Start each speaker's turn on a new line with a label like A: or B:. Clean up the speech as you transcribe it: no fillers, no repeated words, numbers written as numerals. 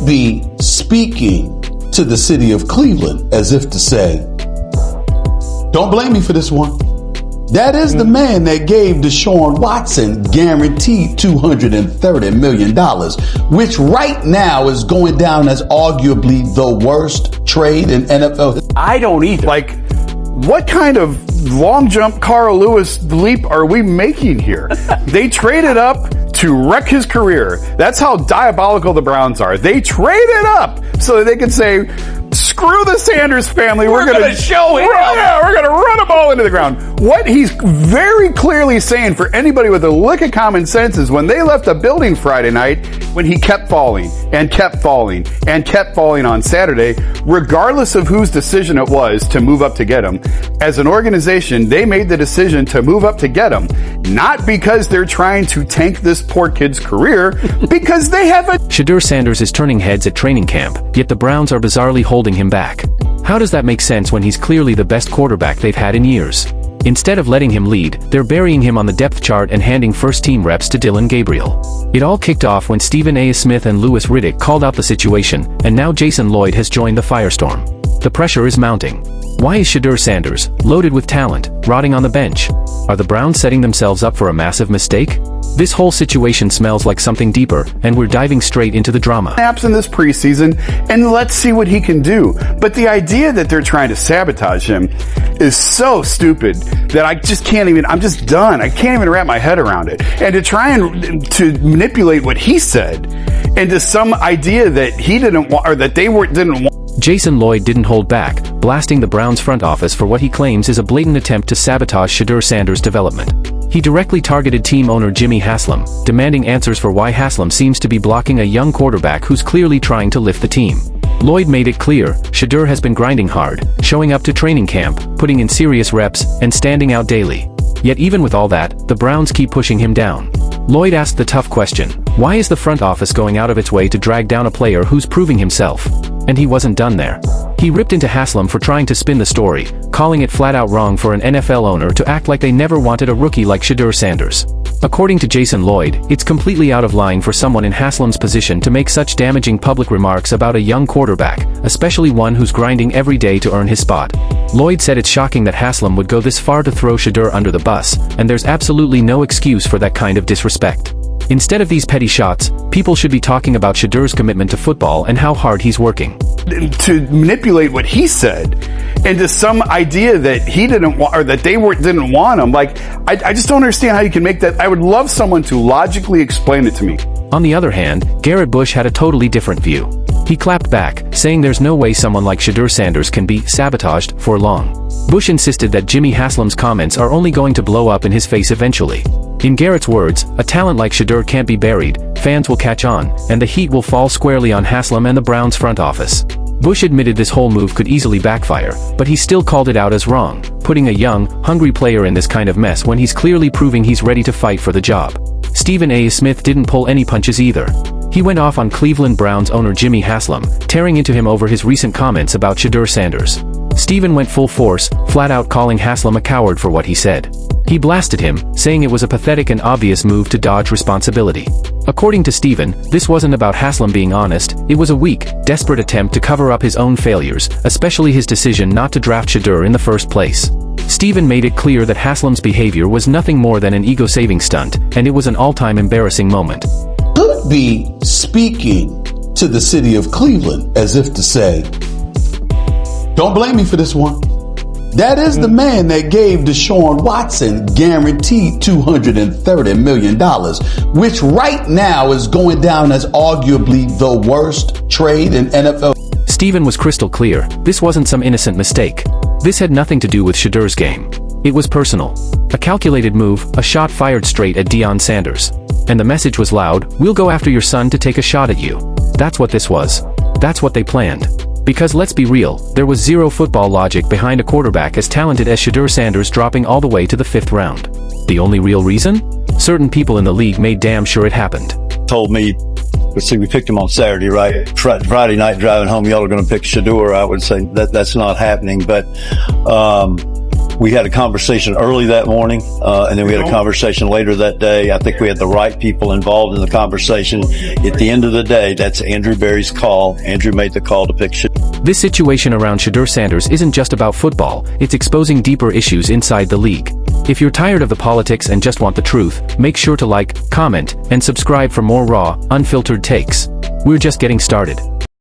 A: could be speaking to the city of Cleveland as if to say, don't blame me for this one. That is the man that gave Deshaun Watson guaranteed $230 million, which right now is going down as arguably the worst trade in NFL.
B: I don't either. Like, what kind of long jump Carl Lewis leap are we making here? They traded up to wreck his career. That's how diabolical the Browns are. They traded up so that they could say, screw the Sanders family. We're going to show him. Yeah, we're going to run them all into the ground. What he's very clearly saying for anybody with a lick of common sense is when they left the building Friday night, when he kept falling and kept falling and kept falling on Saturday, regardless of whose decision it was to move up to get him, as an organization, they made the decision to move up to get him, not because they're trying to tank this poor kid's career, because they have a...
C: Shedeur Sanders is turning heads at training camp, yet the Browns are bizarrely holding him back. How does that make sense when he's clearly the best quarterback they've had in years? Instead of letting him lead, they're burying him on the depth chart and handing first-team reps to Dillon Gabriel. It all kicked off when Stephen A. Smith and Louis Riddick called out the situation, and now Jason Lloyd has joined the firestorm. The pressure is mounting. Why is Shedeur Sanders, loaded with talent, rotting on the bench? Are the Browns setting themselves up for a massive mistake? This whole situation smells like something deeper, and we're diving straight into the drama.
B: Snaps in this preseason, and let's see what he can do. But the idea that they're trying to sabotage him is so stupid that I just can't even, I'm just done. I can't even wrap my head around it. And to try and to manipulate what he said into some idea that he didn't want, or that they didn't want.
C: Jason Lloyd didn't hold back, blasting the Browns front office for what he claims is a blatant attempt to sabotage Shedeur Sanders' development. He directly targeted team owner Jimmy Haslam, demanding answers for why Haslam seems to be blocking a young quarterback who's clearly trying to lift the team. Lloyd made it clear, Shedeur has been grinding hard, showing up to training camp, putting in serious reps, and standing out daily. Yet even with all that, the Browns keep pushing him down. Lloyd asked the tough question, why is the front office going out of its way to drag down a player who's proving himself? And he wasn't done there. He ripped into Haslam for trying to spin the story, calling it flat out wrong for an NFL owner to act like they never wanted a rookie like Shedeur Sanders. According to Jason Lloyd, it's completely out of line for someone in Haslam's position to make such damaging public remarks about a young quarterback, especially one who's grinding every day to earn his spot. Lloyd said it's shocking that Haslam would go this far to throw Shedeur under the bus, and there's absolutely no excuse for that kind of disrespect. Instead of these petty shots, people should be talking about Shedeur's commitment to football and how hard he's working.
B: To manipulate what he said into some idea that he didn't want, or that they didn't want him. Like, I just don't understand how you can make that. I would love someone to logically explain it to me.
C: On the other hand, Garrett Bush had a totally different view. He clapped back, saying there's no way someone like Shedeur Sanders can be sabotaged for long. Bush insisted that Jimmy Haslam's comments are only going to blow up in his face eventually. In Garrett's words, a talent like Shedeur can't be buried, fans will catch on, and the heat will fall squarely on Haslam and the Browns front office. Bush admitted this whole move could easily backfire, but he still called it out as wrong, putting a young, hungry player in this kind of mess when he's clearly proving he's ready to fight for the job. Stephen A. Smith didn't pull any punches either. He went off on Cleveland Browns owner Jimmy Haslam, tearing into him over his recent comments about Shedeur Sanders. Stephen went full force, flat out calling Haslam a coward for what he said. He blasted him, saying it was a pathetic and obvious move to dodge responsibility. According to Stephen, this wasn't about Haslam being honest, it was a weak, desperate attempt to cover up his own failures, especially his decision not to draft Shedeur in the first place. Stephen made it clear that Haslam's behavior was nothing more than an ego-saving stunt, and it was an all-time embarrassing moment.
A: Could be speaking to the city of Cleveland as if to say, don't blame me for this one. That is the man that gave Deshaun Watson guaranteed $230 million, which right now is going down as arguably the worst trade in NFL.
C: Stephen was crystal clear. This wasn't some innocent mistake. This had nothing to do with Shedeur's game. It was personal. A calculated move, a shot fired straight at Deion Sanders. And the message was loud, we'll go after your son to take a shot at you. That's what this was. That's what they planned. Because let's be real, there was zero football logic behind a quarterback as talented as Shedeur Sanders dropping all the way to the 5th round. The only real reason? Certain people in the league made damn sure it happened.
D: Told me, let's see, we picked him on Saturday, right? Friday night driving home, y'all are going to pick Shedeur. I would say that's not happening. But We had a conversation early that morning, and then we had a conversation later that day. I think we had the right people involved in the conversation. At the end of the day, that's Andrew Berry's call. Andrew made the call to pick Shedeur.
C: This situation around Shedeur Sanders isn't just about football, it's exposing deeper issues inside the league. If you're tired of the politics and just want the truth, make sure to like, comment, and subscribe for more raw, unfiltered takes. We're just getting started.